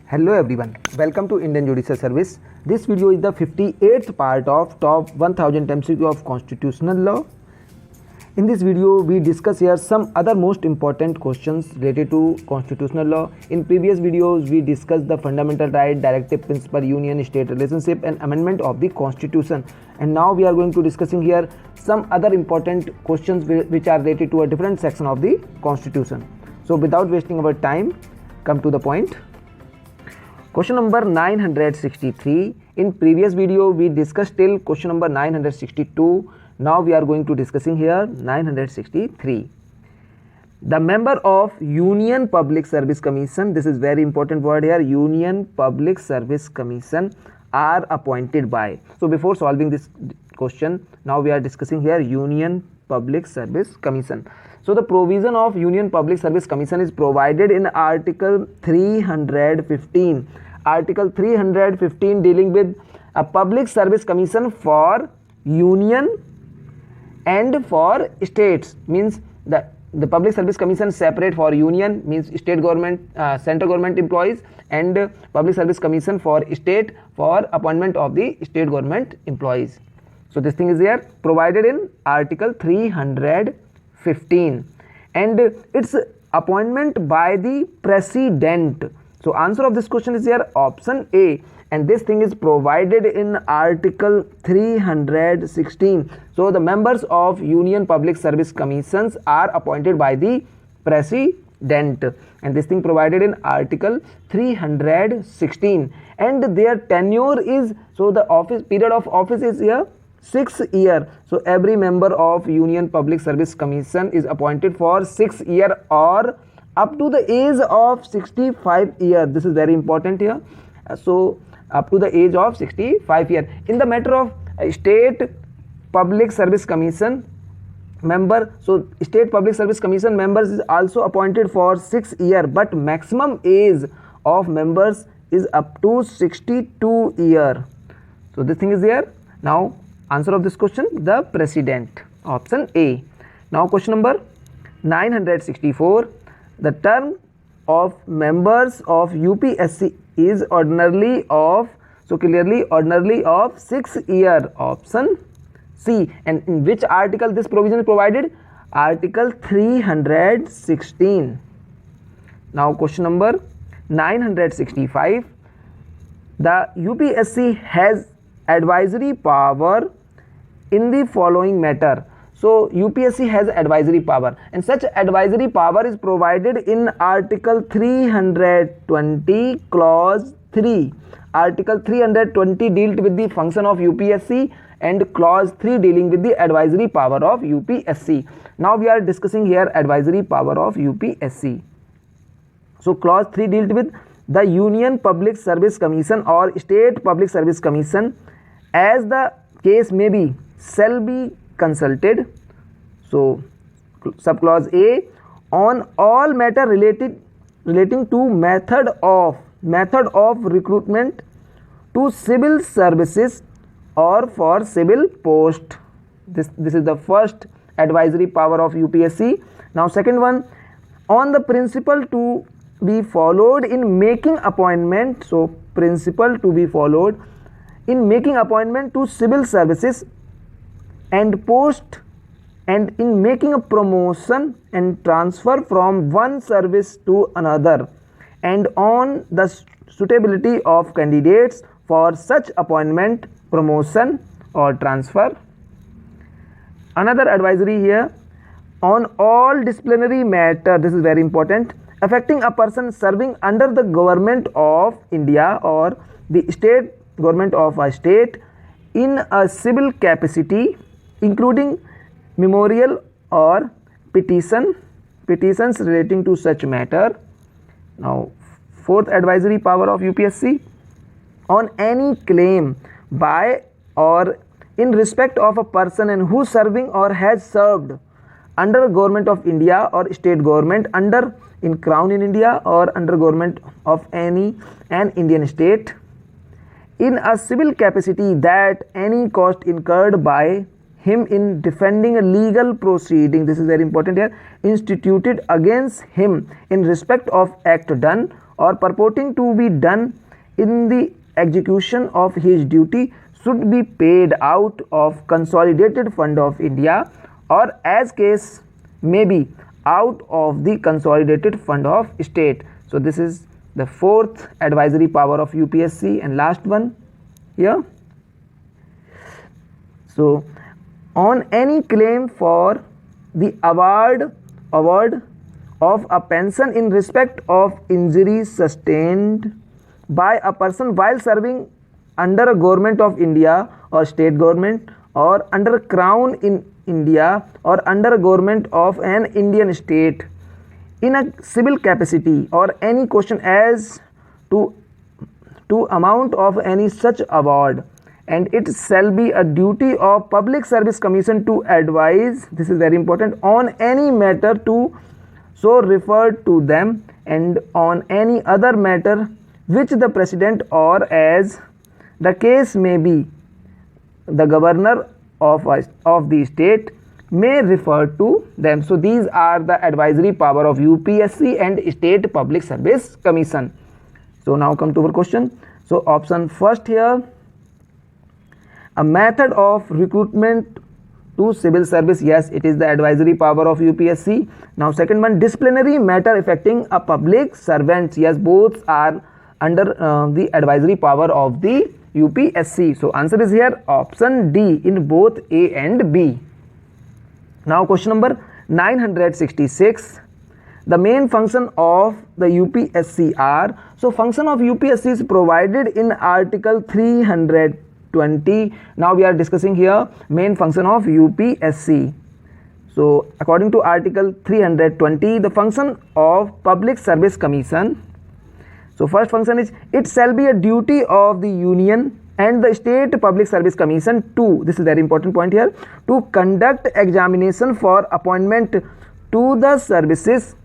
Hello everyone, welcome to Indian Judicial Service. This video is the 58th part of top 1000 MCQ of Constitutional Law. In this video, we discuss here some other most important questions related to constitutional law. In previous videos, we discussed the fundamental right, directive principle, union, state relationship and amendment of the constitution. And now we are going to discussing here some other important questions which are related to a different section of the constitution. So without wasting our time, come to the point. Question number 963. In previous video, we discussed till question number 962. Now we are going to discussing here 963. The member of Union Public Service Commission, this is very important word here, Union Public Service Commission are appointed by. So before solving this question, now we are discussing here Union Public Service Commission. So the provision of Union Public Service Commission is provided in Article 315. Article 315 dealing with a public service commission for union and for states, means that the public service commission separate for union means state government, central government employees, and public service commission for state for appointment of the state government employees. So this thing is here provided in Article 315 and its appointment by the president. So answer of this question is here option A, and this thing is provided in Article 316. So the members of Union Public Service Commissions are appointed by the president, and this thing provided in Article 316, and their tenure is, so the office period of office is here 6 years. So every member of Union Public Service Commission is appointed for 6 years or up to the age of 65 years. This is very important here. So up to the age of 65 years. In the matter of state public service commission member, so state public service commission members is also appointed for 6 years, but maximum age of members is up to 62 years. So this thing is here. Now answer of this question, the president, option A. Now question number 964. The term of members of UPSC is ordinarily of, so clearly ordinarily of 6 years, option C. And in which article this provision is provided? Article 316. Now question number 965. The UPSC has advisory power in the following matter. So UPSC has advisory power, and such advisory power is provided in Article 320 clause 3. Article 320 dealt with the function of UPSC and clause 3 dealing with the advisory power of UPSC. Now we are discussing here advisory power of UPSC. So clause 3 dealt with the Union Public Service Commission or State Public Service Commission, as the case may be, shall be consulted. So subclause A, on all matter relating to method of recruitment to civil services or for civil post. This is the first advisory power of UPSC. Now second one, on the principle to be followed in making appointment. So principle to be followed in making appointment to civil services and post, and in making a promotion and transfer from one service to another, and on the suitability of candidates for such appointment, promotion or transfer. Another advisory here, on all disciplinary matter, this is very important, affecting a person serving under the government of India or the state government of a state in a civil capacity, including memorial or petitions relating to such matter. Now fourth advisory power of UPSC, on any claim by or in respect of a person and who serving or has served under government of India or state government, under in Crown in India or under government of an Indian state, in a civil capacity, that any cost incurred by him in defending a legal proceeding, this is very important here, instituted against him in respect of act done or purporting to be done in the execution of his duty should be paid out of consolidated fund of India, or as case may be out of the consolidated fund of state. So this is the fourth advisory power of UPSC, and last one here. So on any claim for the award of a pension in respect of injuries sustained by a person while serving under a government of India or state government, or under crown in India or under a government of an Indian state in a civil capacity, or any question as to amount of any such award, and it shall be a duty of Public Service Commission to advise, this is very important, on any matter to so referred to them, and on any other matter which the President, or as the case may be, the Governor of the state may refer to them. So these are the advisory power of UPSC and State Public Service Commission. So now come to our question. So option first here, a method of recruitment to civil service, yes, it is the advisory power of UPSC. Now second one, disciplinary matter affecting a public servant, yes, both are under the advisory power of the UPSC. So answer is here option D in both A and B. Now question number 966, the main function of the UPSC are, so function of UPSC is provided in article 320. Now we are discussing here main function of UPSC. So according to article 320, the function of Public Service Commission, so first function is, it shall be a duty of the Union and the State Public Service Commission to, this is very important point here, to conduct examination for appointment to the services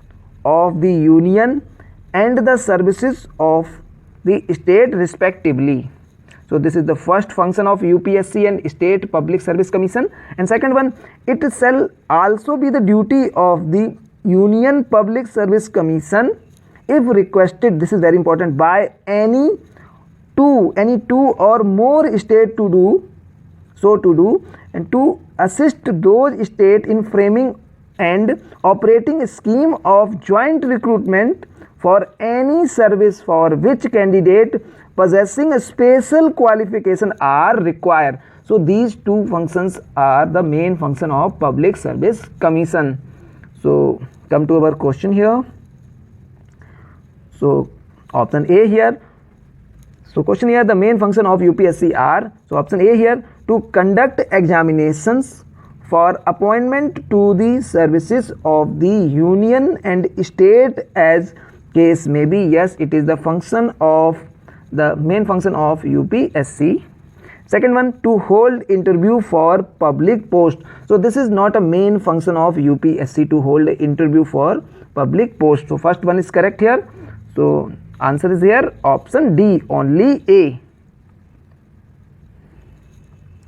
of the Union and the services of the state respectively. So this is the first function of UPSC and State Public Service Commission. And second one, it shall also be the duty of the Union Public Service Commission if requested, this is very important, by any two or more state to do and to assist those state in framing and operating a scheme of joint recruitment for any service for which candidate possessing a special qualification are required. So these two functions are the main function of Public Service Commission. So come to our question here. So option A here. So question here, the main function of UPSC are, so option A here, to conduct examinations for appointment to the services of the Union and state as case may be, yes, it is the function of the main function of UPSC. Second one, to hold interview for public post. So this is not a main function of UPSC to hold interview for public post. So first one is correct here. So answer is here option D, only A.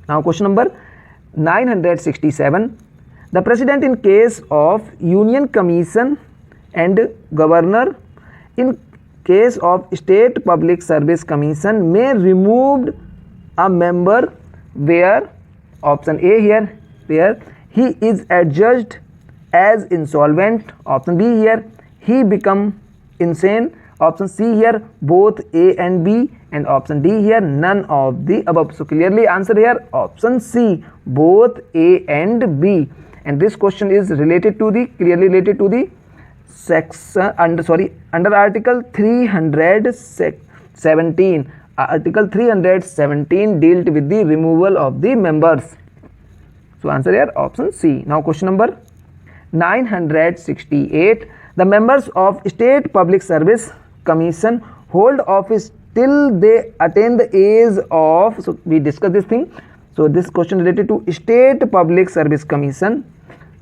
Now question number 967, the President in case of Union Commission and Governor in case of State Public Service Commission may remove a member where, option A here, where he is adjudged as insolvent, option B here, he become insane, option C here, both A and B, and option D here, none of the above. So clearly answer here option C, both A and B. And this question is related to the, clearly related to the section under article 317. Article 317 dealt with the removal of the members. So answer here option C. Now question number 968, the members of State Public Service Commission hold office till they attain the age of, so we discussed this thing. So this question related to State Public Service Commission,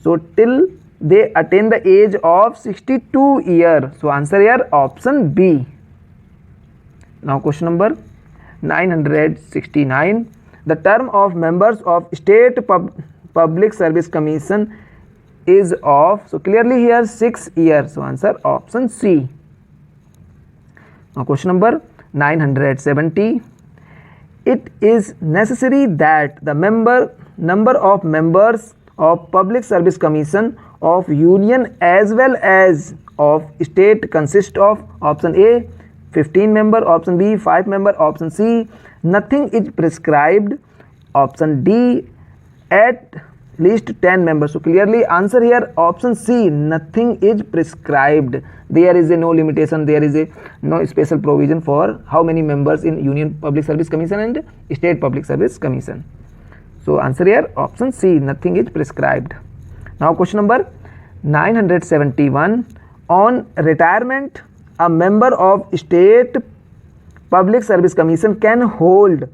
so till they attain the age of 62 years. So answer here option B. Now question number 969, the term of members of State Public Service Commission is of, so clearly here 6 years. So answer option C. Now question number 970. It is necessary that the number of members of Public Service Commission of Union as well as of state consist of option A 15 member, option B 5 member, option C nothing is prescribed, option D at least 10 members. So clearly answer here option C, nothing is prescribed. There is a no limitation, there is a no special provision for how many members in Union Public Service Commission and State Public Service Commission. So answer here option C, nothing is prescribed. Now question number 971. On retirement, a member of State Public Service Commission can hold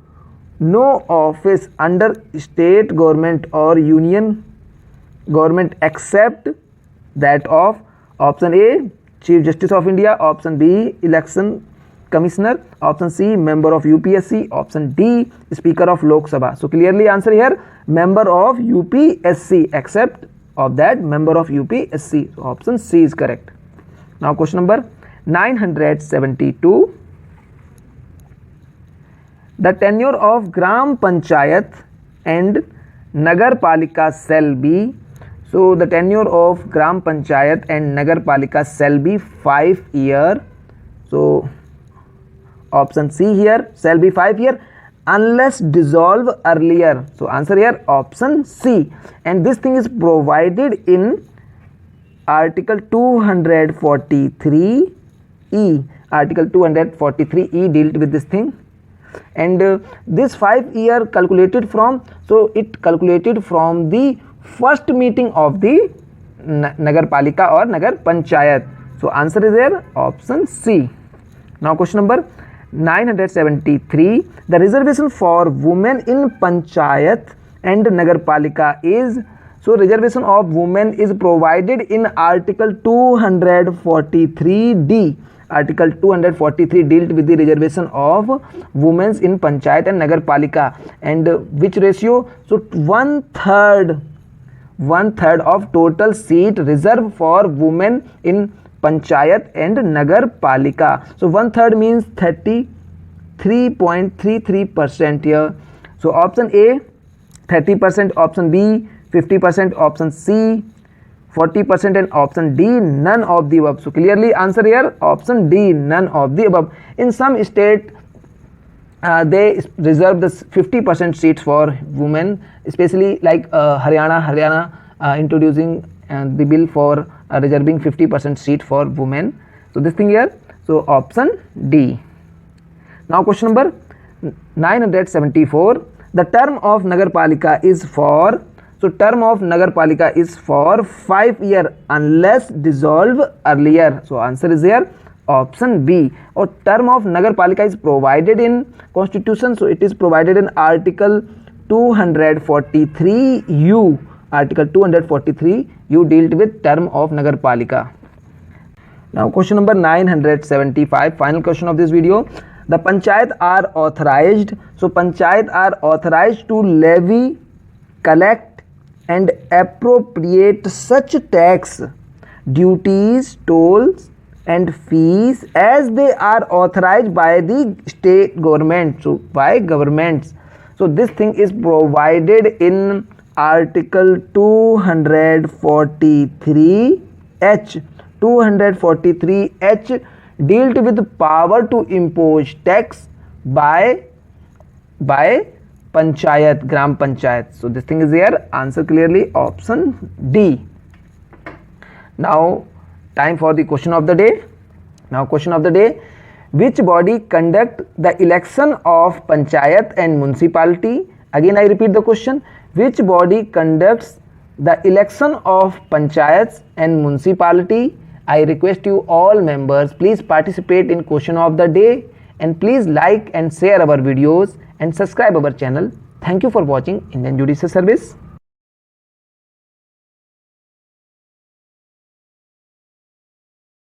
no office under state government or union government except that of option A Chief Justice of India, option B Election Commissioner, option C member of UPSC, option D Speaker of Lok Sabha. So clearly answer here member of UPSC, except of that member of UPSC. So option C is correct. Now question number 972. The tenure of Gram Panchayat and Nagar Palika shall be, so the tenure of Gram Panchayat and Nagar Palika shall be 5 years. So option C here shall be 5 years unless dissolved earlier. So answer here option C, and this thing is provided in Article 243E. Article 243E dealt with this thing. And this 5 year calculated from, so it calculated from the first meeting of the Nagar Palika or Nagar Panchayat. So answer is there option C. Now question number 973. The reservation for women in Panchayat and Nagar Palika is, so reservation of women is provided in Article 243D. Article 243 dealt with the reservation of women in Panchayat and Nagar Palika, and which ratio? So one third of total seat reserved for women in Panchayat and Nagar Palika. So one third means 33.33% here. So option A 30%, option B 50%, option C 40%, and option D none of the above. So clearly answer here option D, none of the above. In some state they reserve the 50% seats for women, especially like Haryana introducing the bill for reserving 50% seat for women. So this thing here, so option D. Now question number 974. The term of Nagar Palika is for, so term of Nagar Palika is for 5 years unless dissolved earlier. So answer is here option B. Or term of Nagar Palika is provided in Constitution, so it is provided in Article 243U. Article 243U dealt with term of Nagar Palika. Now question number 975, final question of this video. The Panchayat are authorized, so Panchayat are authorized to levy, collect and appropriate such tax, duties, tolls and fees as they are authorized by the state government, so by governments. So this thing is provided in Article 243H. 243H dealt with power to impose tax by Panchayat, Gram Panchayat. So this thing is here, answer clearly option D. Now time for the question of the day. Now question of the day: which body conduct the election of Panchayat and municipality? Again I repeat the question: which body conducts the election of Panchayats and municipality? I request you all members, please participate in question of the day, and please like and share our videos and subscribe our channel. Thank you for watching Indian Judicial Service.